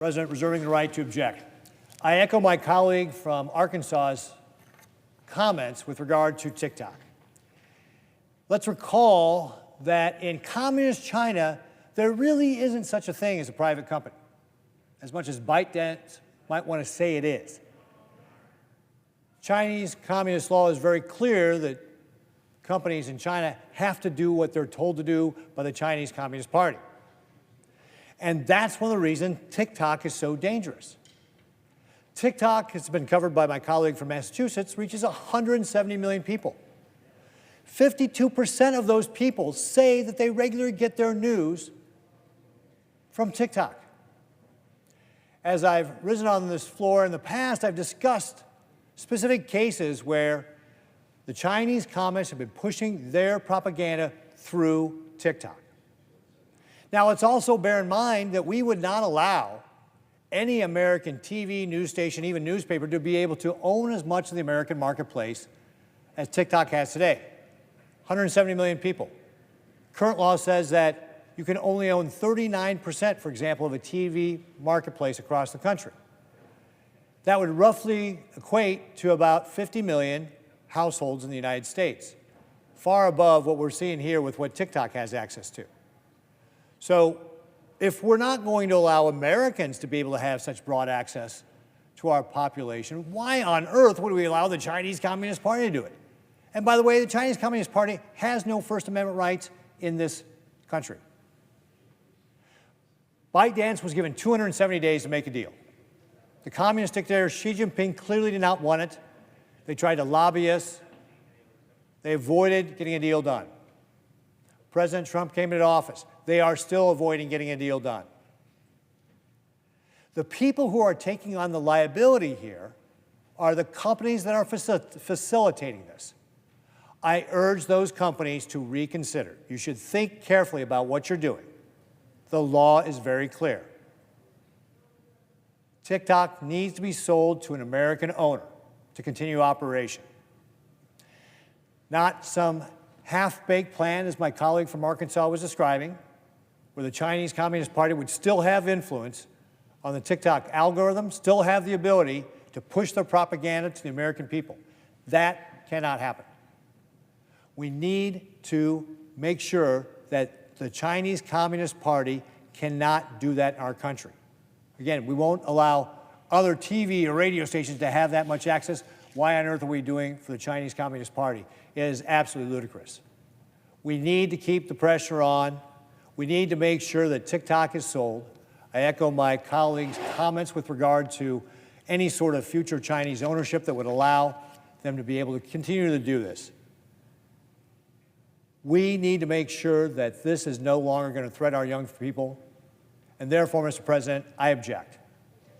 President, reserving the right to object. I echo my colleague from Arkansas's comments with regard to TikTok. Let's recall that in communist China, there really isn't such a thing as a private company, as much as ByteDance might want to say it is. Chinese communist law is very clear that companies in China have to do what they're told to do by the Chinese Communist Party. And that's one of the reasons TikTok is so dangerous. TikTok has been covered by my colleague from Massachusetts, reaches 170 million people. 52% of those people say that they regularly get their news from TikTok. As I've risen on this floor in the past, I've discussed specific cases where the Chinese communists have been pushing their propaganda through TikTok. Now, let's also bear in mind that we would not allow any American TV, news station, even newspaper to be able to own as much of the American marketplace as TikTok has today. 170 million people. Current law says that you can only own 39%, for example, of a TV marketplace across the country. That would roughly equate to about 50 million households in the United States, far above what we're seeing here with what TikTok has access to. So if we're not going to allow Americans to be able to have such broad access to our population, why on earth would we allow the Chinese Communist Party to do it? And by the way, the Chinese Communist Party has no First Amendment rights in this country. ByteDance was given 270 days to make a deal. The communist dictator Xi Jinping clearly did not want it. They tried to lobby us. They avoided getting a deal done. President Trump came into office. They are still avoiding getting a deal done. The people who are taking on the liability here are the companies that are facilitating this. I urge those companies to reconsider. You should think carefully about what you're doing. The law is very clear. TikTok needs to be sold to an American owner to continue operation. Not some half-baked plan, as my colleague from Arkansas was describing, where the Chinese Communist Party would still have influence on the TikTok algorithm, still have the ability to push their propaganda to the American people. That cannot happen. We need to make sure that the Chinese Communist Party cannot do that in our country. Again, we won't allow other TV or radio stations to have that much access. Why on earth are we doing for the Chinese Communist Party? It is absolutely ludicrous. We need to keep the pressure on. We need to make sure that TikTok is sold. I echo my colleagues' comments with regard to any sort of future Chinese ownership that would allow them to be able to continue to do this. We need to make sure that this is no longer going to threaten our young people, and therefore, Mr. President, I object.